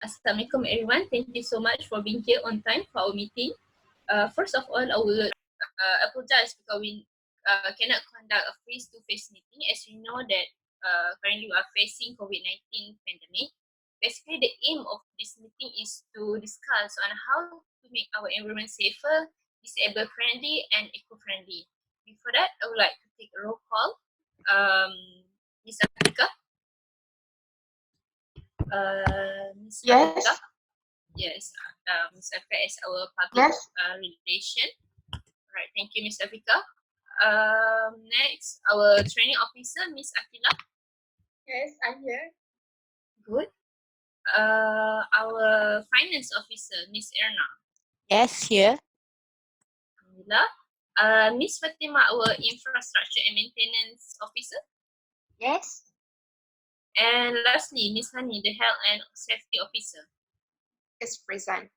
Assalamualaikum everyone. Thank you so much for being here on time for our meeting. First of all, I would apologize because we cannot conduct a face-to-face meeting as we know that currently we are facing COVID-19 pandemic. Basically, the aim of this meeting is to discuss on how to make our environment safer, disabled-friendly, and eco-friendly. Before that, I would like to take a roll call. Ms. Afrika. Ms. Yes. Afrika. Yes, Ms. Afrika is our public Yes. relation. Alright, thank you, Ms. Afrika. Next, our training officer, Ms. Akila. Yes, I'm here. Good. Our finance officer, Ms. Erna. Yes, here. Alhamdulillah. Ms. Fatima, our infrastructure and maintenance officer. Yes. And lastly, Ms. Hani, the health and safety officer. Is present.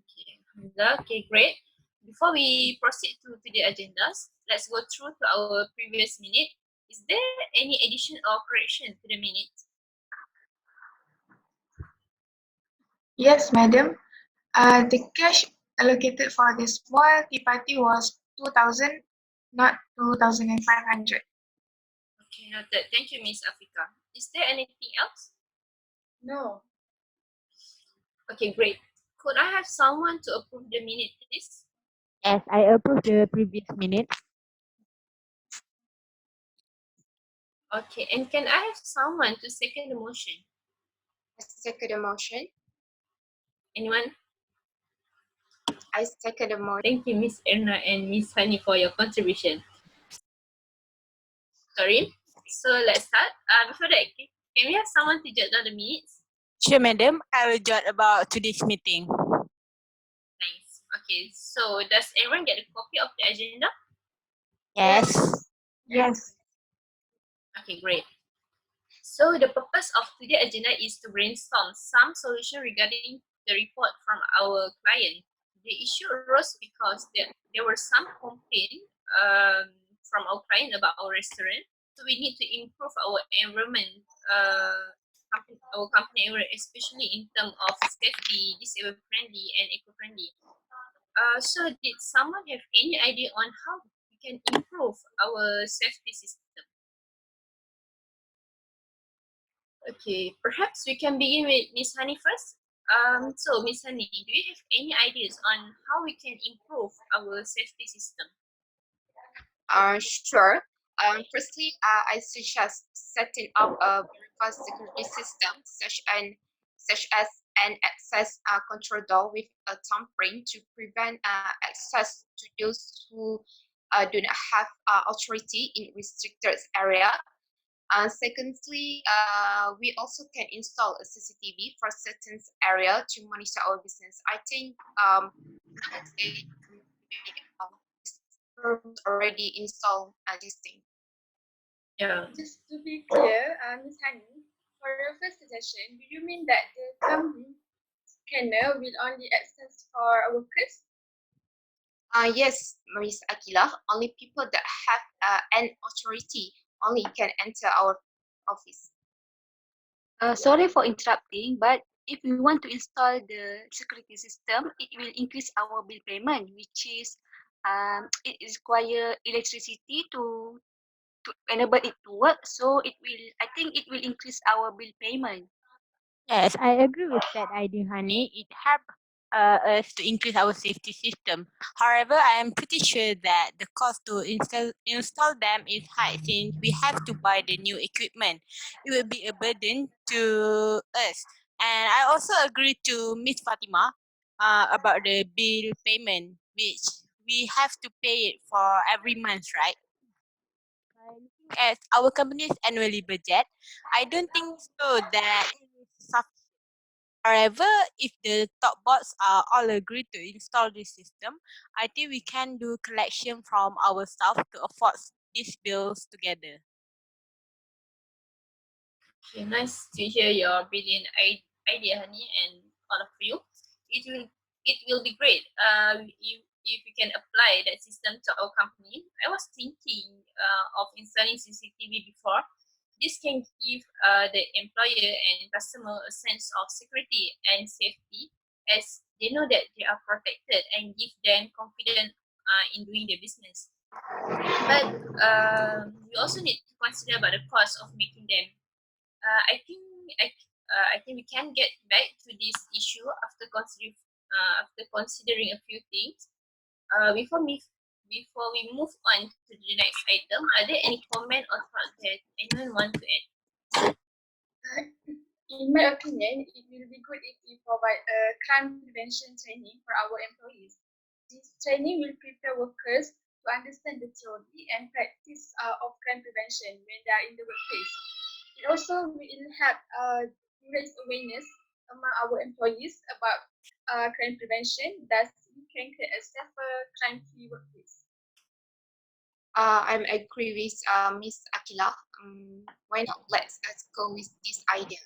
Okay, Alhamdulillah. Okay, great. Before we proceed to the agendas, let's go through to our previous minute. Is there any addition or correction to the minute? Yes, madam. The cash allocated for the small tea party was 2,000, not 2,500. Okay, noted. Thank you, Miss Afrika. Is there anything else? No. Okay, great. Could I have someone to approve the minute, please? Yes, I approve the previous minute. Okay, and can I have someone to second the motion? I second the motion. Anyone? I second the motion. Thank you, Miss Erna and Miss Hani, for your contribution. Sorry. So let's start. Before that, can we have someone to jot down the minutes? Sure, madam. I will jot about today's meeting. Nice. Okay, so does everyone get a copy of the agenda? Yes. Yes. Okay, great. So the purpose of today's agenda is to brainstorm some solution regarding the report from our client. The issue arose because there were some complaints from our client about our restaurant. So we need to improve our environment, our company environment, especially in terms of safety, disabled friendly, and eco friendly. So did someone have any idea on how we can improve our safety system? Okay, perhaps we can begin with Miss Hani first. So Miss Hani, do you have any ideas on how we can improve our safety system? Sure. Firstly, I suggest setting up a robust security system such as an access control door with a thumbprint to prevent access to those who do not have authority in restricted area. Secondly, we also can install a CCTV for certain area to monitor our business. I think already installed this thing. Yeah. Just to be clear, Ms. Hani, for your first suggestion, do you mean that the company scanner will only access for our workers? Yes, Ms. Akila. Only people that have an authority only can enter our office. Sorry for interrupting, but if we want to install the security system, it will increase our bill payment, which is it require electricity to enable it to work. So I think it will increase our bill payment. Yes, I agree with that idea, Hani. It helps us to increase our safety system. However, I am pretty sure that the cost to install them is high since we have to buy the new equipment. It will be a burden to us. And I also agree to Miss Fatima about the bill payment, which we have to pay it for every month, right? By looking at our company's annually budget, I don't think so that it is sufficient. However, if the top boards are all agreed to install this system, I think we can do collection from our staff to afford these bills together. Okay, nice to hear your brilliant idea, Hani, and all of you. It will be great. If you can apply that system to our company. I was thinking of installing CCTV before, This can give the employer and customer a sense of security and safety, as they know that they are protected and give them confidence in doing their business. But we also need to consider about the cost of making them. Uh, I think I, I think we can get back to this issue after considering a few things. Before we move on to the next item, are there any comment or thought that anyone want to add? In my opinion, it will be good if we provide a crime prevention training for our employees. This training will prepare workers to understand the theory and practice of crime prevention when they are in the workplace. It also will help raise awareness among our employees about crime prevention, thus we can create a safer, crime-free workplace. I'm agree with Miss Akila. Why not? Let's go with this idea.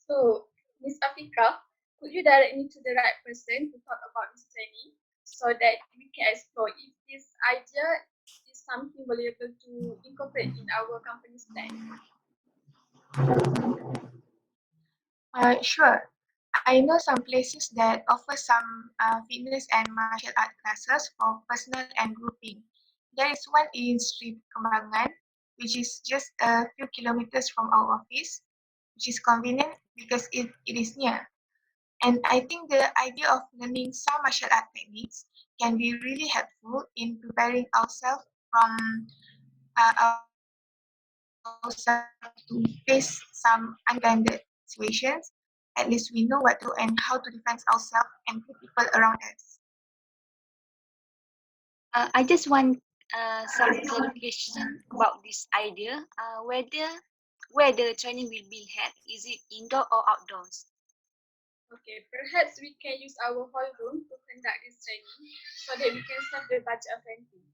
So, Ms. Afika, could you direct me to the right person to talk about this training so that we can explore if this idea is something valuable to incorporate in our company's plan? Sure. I know some places that offer some fitness and martial art classes for personal and grouping. There is one in Street Kembangan, which is just a few kilometers from our office, which is convenient because it is near. And I think the idea of learning some martial art techniques can be really helpful in preparing ourselves from ourselves to face some unintended situations. At least we know what to do and how to defend ourselves and the people around us. I just want some clarification about this idea. Where the training will be held, is it indoor or outdoors? Okay, perhaps we can use our hall room to conduct this training so that we can save the budget of renting.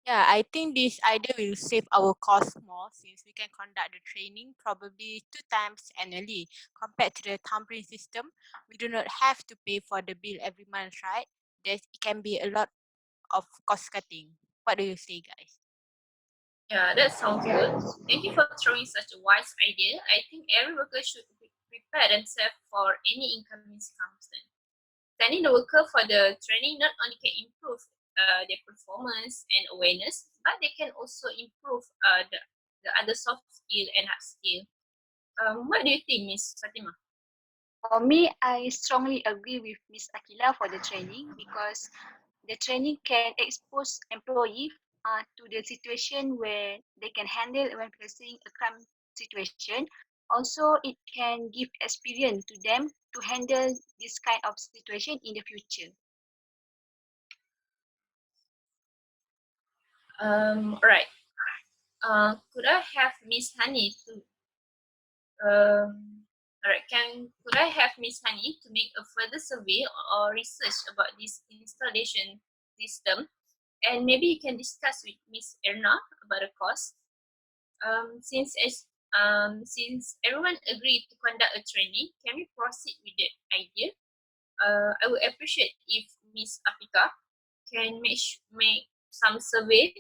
Yeah, I think this idea will save our cost more since we can conduct the training probably 2 times annually compared to the thumbprint system. We do not have to pay for the bill every month, right? It can be a lot of cost cutting. What do you say, guys? Yeah, that sounds good. Thank you for throwing such a wise idea. I think every worker should prepare themselves for any incoming circumstance. Planning the worker for the training not only can improve their performance and awareness, but they can also improve the other soft skill and hard skill. What do you think, Miss Fatima? For me, I strongly agree with Ms. Akila for the training because the training can expose employees to the situation where they can handle when facing a crime situation. Also, it can give experience to them to handle this kind of situation in the future. Right. Could I have Miss Honey to could I have Miss Honey to make a further survey or research about this installation system, and maybe you can discuss with Miss Erna about the cost. Since everyone agreed to conduct a training, can we proceed with that idea? I would appreciate if Miss Afika can make some survey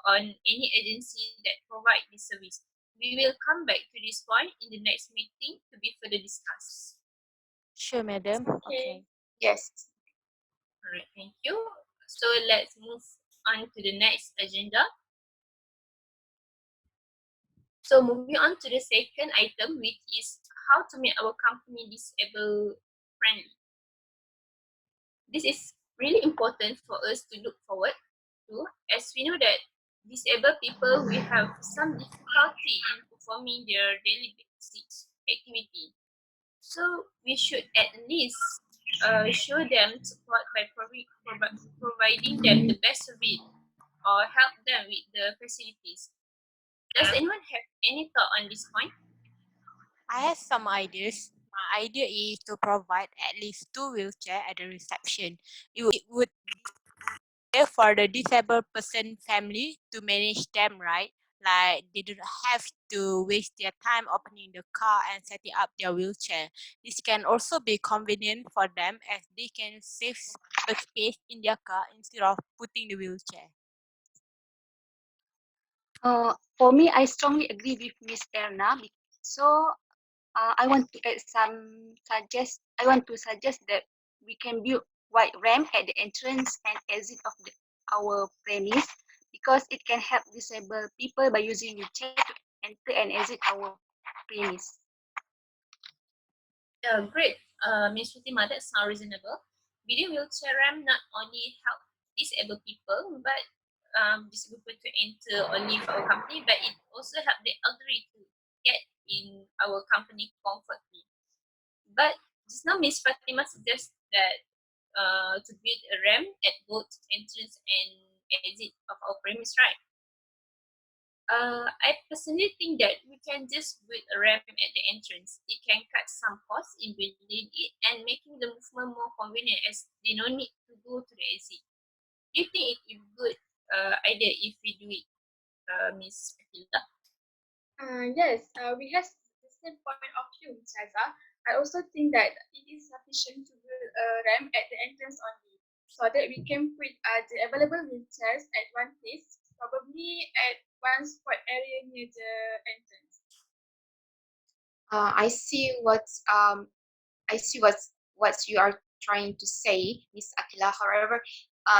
on any agency that provide this service. We will come back to this point in the next meeting to be further discussed. Sure, madam. Okay. Yes. All right, thank you. So let's move on to the next agenda. So moving on to the second item, which is how to make our company disabled friendly. This is really important for us to look forward to, as we know that disabled people will have some difficulty in performing their daily basic activity. So we should at least show them support by providing them the best service or help them with the facilities. Does anyone have any thought on this point? I have some ideas. My idea is to provide at least 2 wheelchairs at the reception. It would be for the disabled person family to manage them, right? Like they do not have to waste their time opening the car and setting up their wheelchair. This can also be convenient for them as they can save a space in their car instead of putting the wheelchair. For me, I strongly agree with Miss Erna. So I want to add some suggest. I want to suggest that we can build wide ramp at the entrance and exit of our premise because it can help disabled people by using wheelchair to enter and exit our premise. Yeah, great. Ms. Fatima, that sounds reasonable. Video wheelchair ramp not only help disabled people, but disabled people to enter or leave our company, but it also help the elderly to get in our company comfortably. But just now, Ms. Fatima suggests that to build a ramp at both entrance and exit of our premise, right? I personally think that we can just build a ramp at the entrance. It can cut some costs in building it and making the movement more convenient as they no need to go to the exit. Do you think it is good idea if we do it, Miss Akila? Yes, we have the same point of view, Chaza. I also think that it is sufficient to build a ramp at the entrance only, so that we can put the available wheelchairs at one place, probably at one spot area near the entrance. I see what you are trying to say, Miss Akila. However,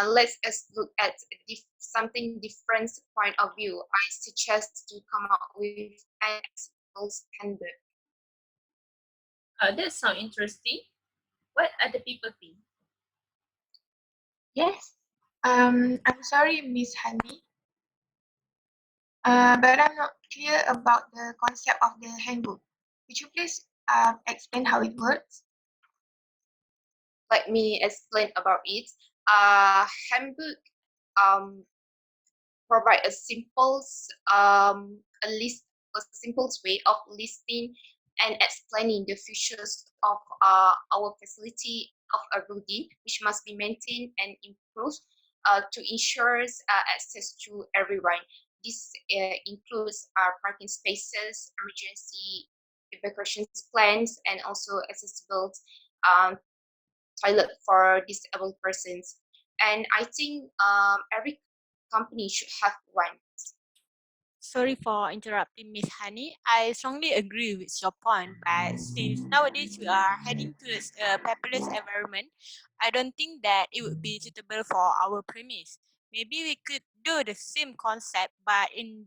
let's us look at something different point of view. I suggest to come up with an accessible handbook. That sounds interesting. What other people think? Yes. I'm sorry, Miss Hani, but I'm not clear about the concept of the handbook. Could you please explain how it works? Let me explain about it. Handbook um, provide a list a simple way of listing and explaining the features of our facility of a building, which must be maintained and improved to ensure access to everyone. This includes parking spaces, emergency evacuation plans, and also accessible um, toilet for disabled persons. And I think every company should have one. Sorry for interrupting, Miss Honey. I strongly agree with your point, but since nowadays we are heading to a paperless environment, I don't think that it would be suitable for our premise. Maybe we could do the same concept, but in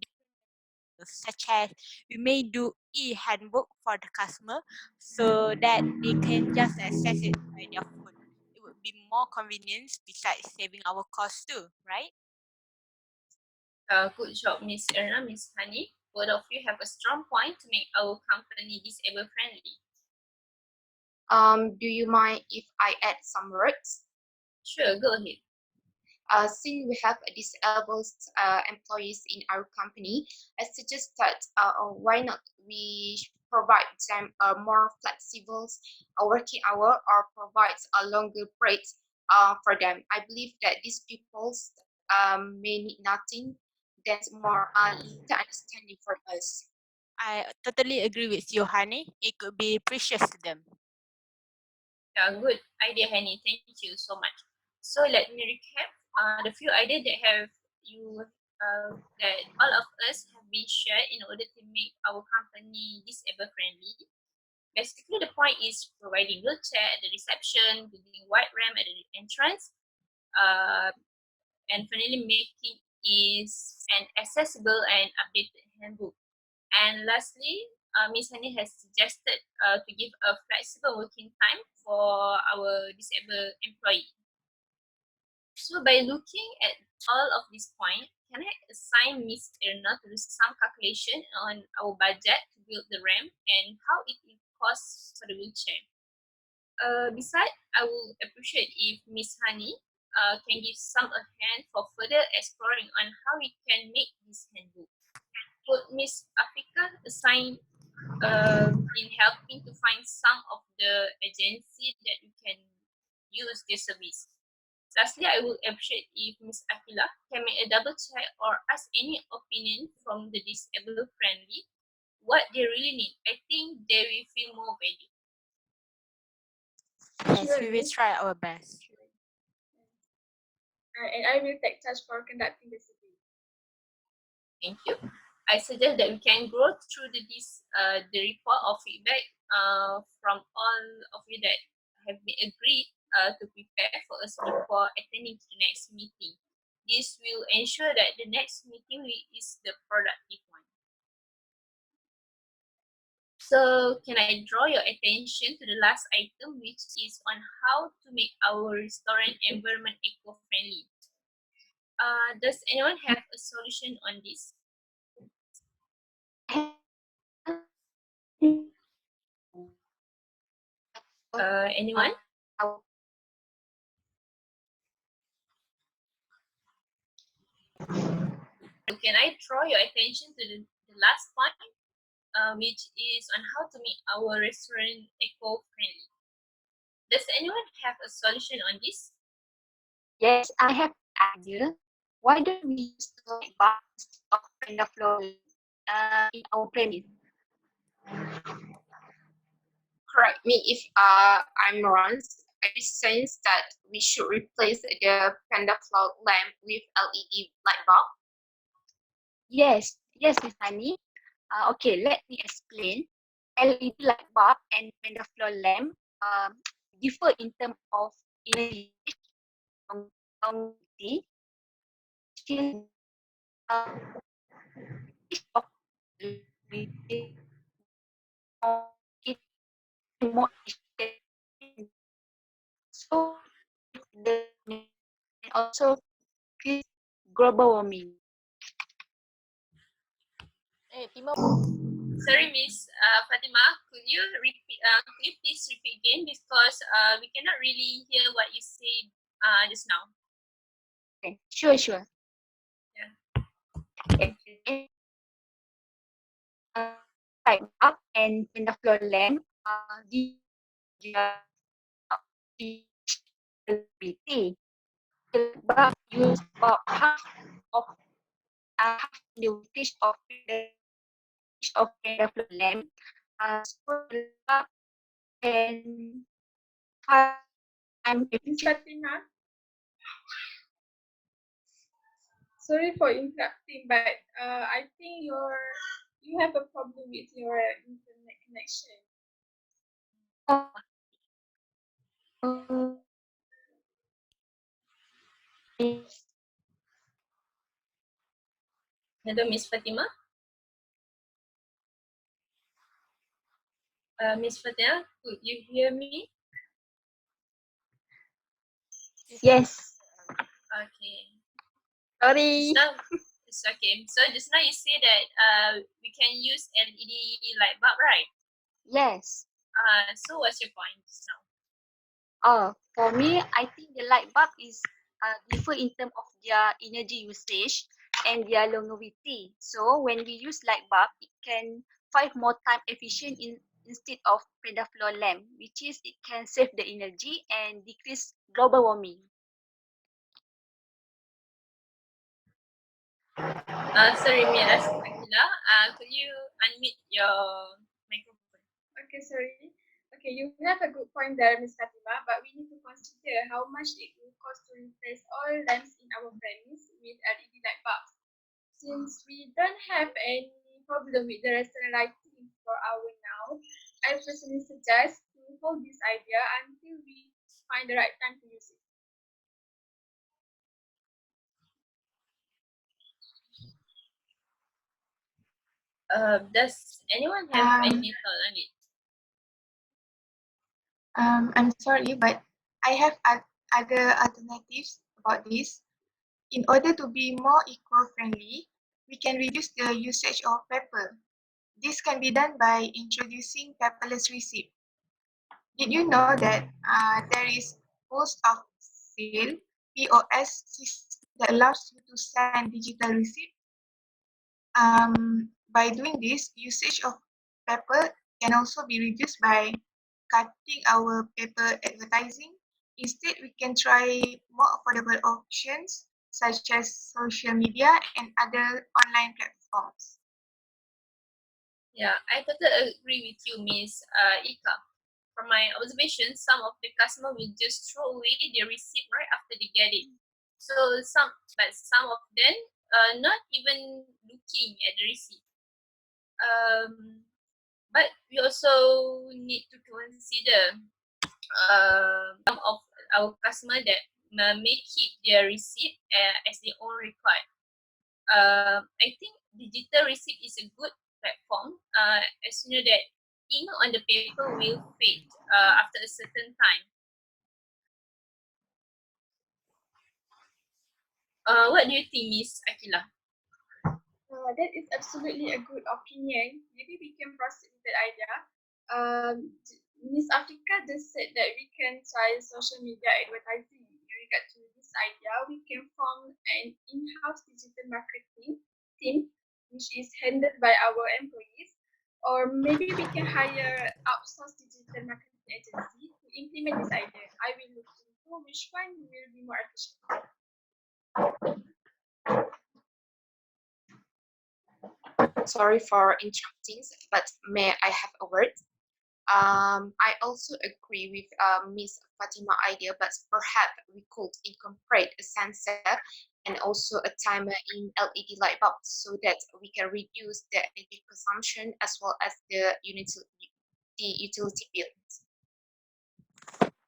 such as we may do e-handbook for the customer so that they can just access it by their phone. It would be more convenient besides saving our cost too, right? Good job, Miss Erna, Miss Hani. Both of you have a strong point to make our company disabled friendly. Do you mind if I add some words? Sure, go ahead. Since we have disabled employees in our company, I suggest that why not we provide them a more flexible working hour or provide a longer break for them. I believe that these people may need nothing that's more limited understanding for us. I totally agree with you, Honey. It could be precious to them. Good idea, Hani. Thank you so much. So let me recap the few ideas that have you that all of us have been shared in order to make our company disabled friendly. Basically, the point is providing wheelchair at the reception, building wide ramp at the entrance, uh, and finally making is an accessible and updated handbook. And lastly, Ms. Hani has suggested to give a flexible working time for our disabled employee. So by looking at all of these points, can I assign Ms. Erna to do some calculation on our budget to build the ramp and how it will cost for the wheelchair? Besides, I would appreciate if Ms. Hani can give some a hand for further exploring on how we can make this handbook. Could Ms. Afika assign in helping to find some of the agency that you can use this service? Lastly, I would appreciate if Ms. Akila can make a double check or ask any opinion from the disabled friendly what they really need. I think they will feel more valued. Yes, we will Surely. try our best. And I will take charge for conducting the survey. Thank you. I suggest that we can go through the report or feedback from all of you that have been agreed to prepare for us before attending to the next meeting. This will ensure that the next meeting is the productive one. So can I draw your attention to the last item, which is on how to make our restaurant environment eco-friendly? Does anyone have a solution on this? Anyone? Can I draw your attention to the last point, which is on how to make our restaurant eco-friendly? Does anyone have a solution on this? Yes, I have an idea. Why don't we use the light bulb instead of panda floor in our premise? Correct me if I'm wrong. I sense that we should replace the panda float lamp with LED light bulb. Yes, Miss Hani. Okay, let me explain. LED light bulb and panda floor lamp differ in terms of energy longevity. Still, each of it more efficient. So the and also increase global warming. Sorry, Miss Fatima, could you repeat? Could you please repeat again, because we cannot really hear what you said just now. Okay, sure. Yeah. Okay. Light bulb and panda floor lamp ability. The bulb use about half the voltage of panda floor lamp. So the bulb can five times Miss Fatima, sorry for interrupting, but I think you have a problem with your internet connection. Hello, Miss Fatima. Miss Fatima, could you hear me? Yes. Okay. Sorry. So it's okay. So just now you say that we can use LED light bulb, right? Yes. So what's your point just now? For me, I think the light bulb is differ in terms of their energy usage and their longevity. So when we use light bulb, it can five more time efficient instead of panda floor lamp, which is it can save the energy and decrease global warming. Sorry, Miras Akila. Could you unmute your microphone? Okay, sorry. Okay, you have a good point there, Miss Fatima, but we need to consider how much it will cost to replace all lamps in our premise with LED light bulbs. Since we don't have any problem with the restaurant lighting for our now, I personally suggest to hold this idea until we find the right time to use it. Does anyone have any thought on it? I'm sorry, but I have other alternatives about this. In order to be more eco-friendly, we can reduce the usage of paper. This can be done by introducing paperless receipt. Did you know that there is post of sale POS system that allows you to send digital receipt? By doing this, usage of paper can also be reduced by cutting our paper advertising. Instead, we can try more affordable options such as social media and other online platforms. Yeah, I totally agree with you, Miss Ika. From my observation, some of the customer will just throw away their receipt right after they get it. So some of them not even looking at the receipt. But we also need to consider some of our customer that may keep their receipt as their own record. I think digital receipt is a good platform, as you know that ink on the paper will fade after a certain time. What do you think, Miss Akila? That is absolutely a good opinion. Maybe we can proceed with that idea. Miss Africa just said that we can try social media advertising. In regard to this idea, we can form an in-house digital marketing team, which is handled by our employees. Or maybe we can hire outsourced digital marketing agency to implement this idea. I will look into which one will be more efficient. Sorry for interrupting, but may I have a word? I also agree with Miss Fatima idea, but perhaps we could incorporate a sensor and also a timer in LED light bulbs so that we can reduce the energy consumption as well as the utility bills.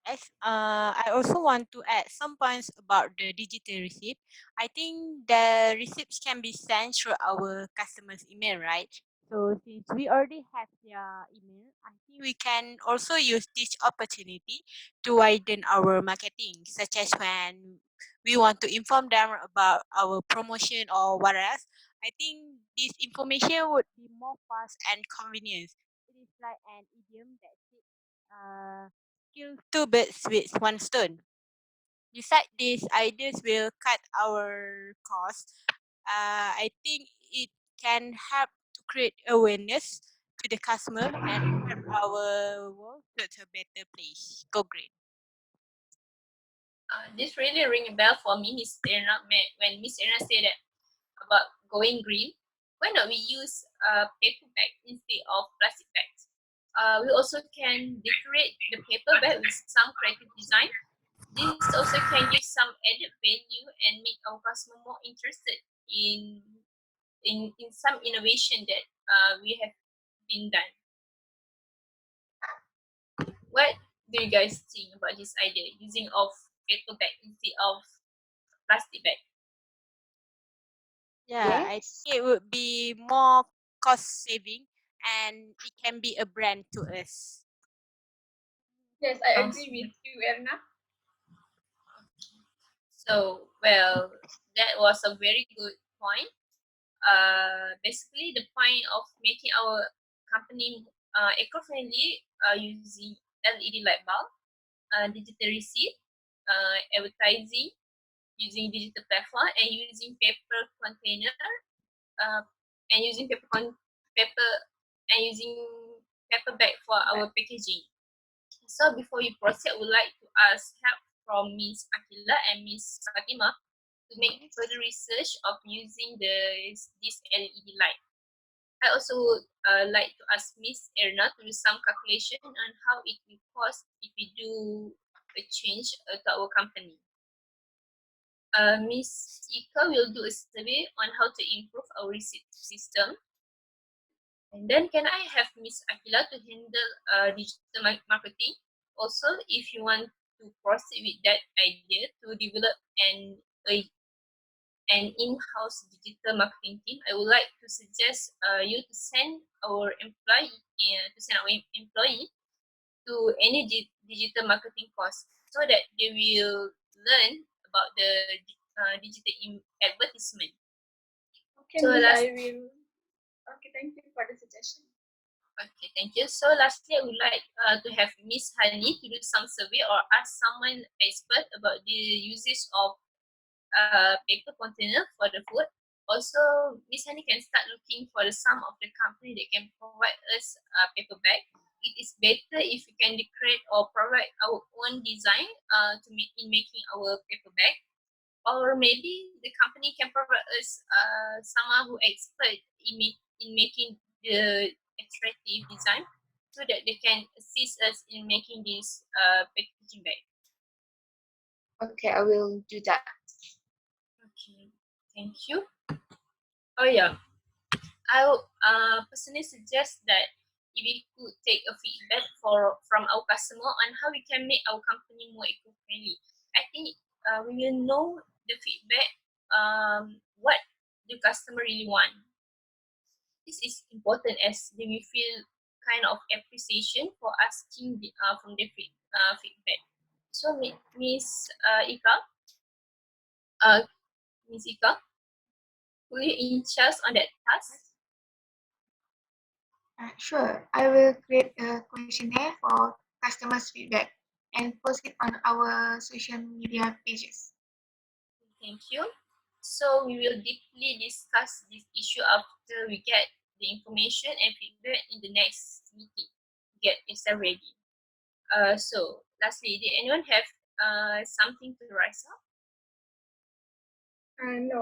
Yes, I also want to add some points about the digital receipt. I think the receipts can be sent through our customer's email, right? So since we already have their email, I think we can also use this opportunity to widen our marketing, such as when we want to inform them about our promotion or what else. I think this information would be more fast and convenient. It is like an idiom that says, kill two birds with one stone. Besides these ideas will cut our costs, I think it can help to create awareness to the customer and help our world to a better place. Go green. This really ring a bell for me, Miss Erna, when Miss Erna said that about going green. Why not we use paper bag instead of plastic bags? We also can decorate the paper bag with some creative design. This also can give some added value and make our customer more interested in some innovation that we have been done. What do you guys think about this idea, using of paper bag instead of plastic bag? Yeah, I Yes. think it would be more cost saving and it can be a brand to us. Yes, I Sounds agree good. with you, Erna. So, well, that was a very good point. Basically, the point of making our company eco-friendly using LED light bulb, digital receipt, advertising, using digital platform, and using paper container, uh, and using paper and using paper bag for our packaging. So before you proceed, I would like to ask help from Miss Akila and Miss Fatima to make further research of using this LED light. I also would like to ask Miss Erna to do some calculation on how it will cost if we do a change to our company. Miss Ika will do a survey on how to improve our receipt system. And then can I have Miss Akila to handle digital marketing? Also, if you want to proceed with that idea to develop an in-house digital marketing team, I would like to suggest you to send our employee to any digital marketing course so that they will learn about the digital advertisement. Okay, So Miss, last, I will. Okay, thank you for the suggestion. okay, thank you. So lastly, I would like to have Miss Hani to do some survey or ask someone expert about the usage of paper container for the food. Also, Miss Hani can start looking for the some of the company that can provide us a paper bag. It is better if we can create or provide our own design to make in making our paper bag. Or maybe the company can provide us someone who expert in making the attractive design so that they can assist us in making this packaging bag. Okay, I will do that. Okay, Thank you. Oh yeah, I personally suggest that if we could take a feedback from our customer on how we can make our company more eco-friendly. I think we will know the feedback, what the customer really want. This is important as they will feel kind of appreciation for asking from their feedback. So Miss Ika, uh, Miss Ika, will you in charge on that task? Sure, I will create a questionnaire for customers' feedback and post it on our social media pages. Thank you. So we will deeply discuss this issue after we get the information and feedback in the next meeting. Get yourself ready. So lastly, did anyone have something to rise up? No.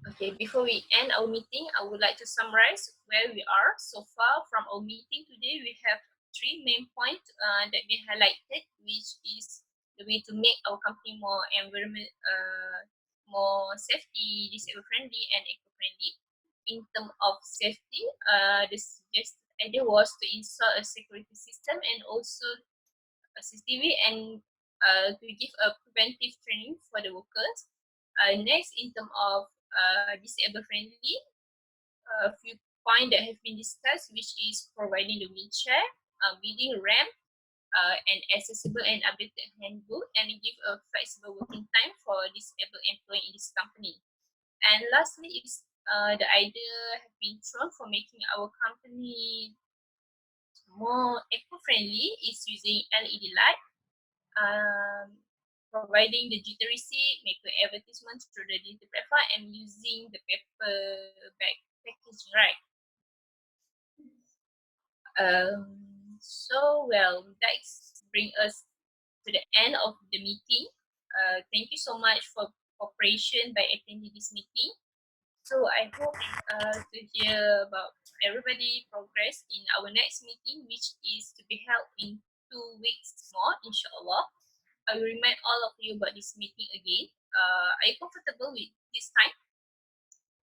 Okay, before we end our meeting, I would like to summarize where we are so far from our meeting today. We have three main points that we highlighted, which is the way to make our company more environment, more safety, disabled friendly, and eco friendly. In terms of safety, the suggested idea was to install a security system and also a CCTV and to give a preventive training for the workers. Next, in terms of disabled friendly, a few points that have been discussed, which is providing the wheelchair, building ramp, an accessible and updated handbook, and give a flexible working time for disabled employee in this company. And lastly, is the idea have been thrown for making our company more eco-friendly is using LED light, providing the jittery seat, making advertisements through the digital platform, and using the paper bag package, right? So well, that brings us to the end of the meeting. Thank you so much for cooperation by attending this meeting. So I hope to hear about everybody progress in our next meeting, which is to be held in 2 weeks more, inshallah. I will remind all of you about this meeting again. Are you comfortable with this time?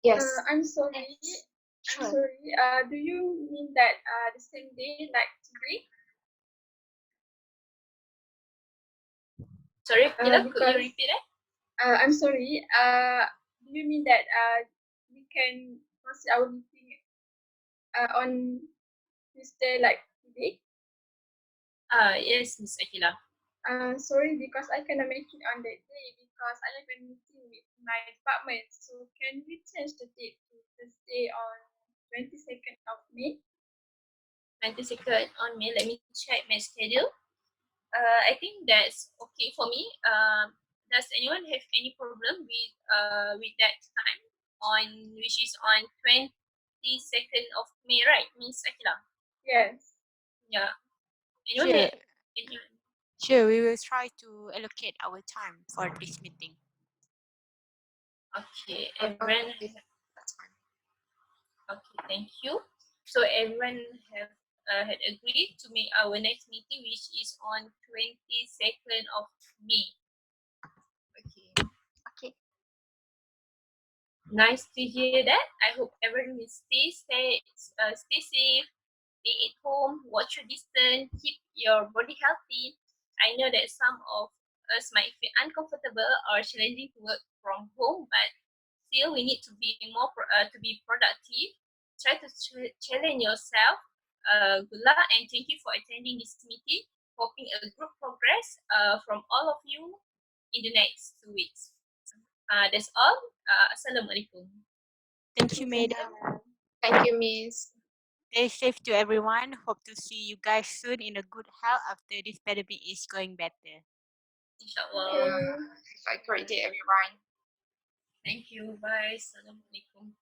Yes. I'm sorry. Sure. I'm sorry. Do you mean that the same day like today? Sorry, Akila, could you Because repeat that? I'm sorry. Do you mean that we can proceed our meeting on Tuesday like today? Yes, Miss Akila. Sorry, because I cannot make it on that day because I have a meeting with my department. So can we change the date to Thursday on 22nd of May? 22nd on May. Let me check my schedule. I think that's okay for me. Does anyone have any problem with that time on which is on 22nd of May, right, Miss Akila? Yes. Yeah. Anyone Sure. have anyone? Sure, we will try to allocate our time for this meeting. Okay, everyone. That's fine. Okay, thank you. So everyone have had agreed to make our next meeting, which is on 22nd of May. Okay. Okay. Nice to hear that. I hope everyone will stay safe, stay at home, watch your distance, keep your body healthy. I know that some of us might feel uncomfortable or challenging to work from home, but still we need to be more to be productive. Try to challenge yourself. Good luck and thank you for attending this meeting. Hoping a good progress from all of you in the next 2 weeks. That's all. Assalamualaikum. Thank you, madam. Thank you, Miss. Stay safe to everyone. Hope to see you guys soon in a good health after this pandemic is going better. Inshallah. Have a great day, everyone. Thank you. Bye. Assalamualaikum.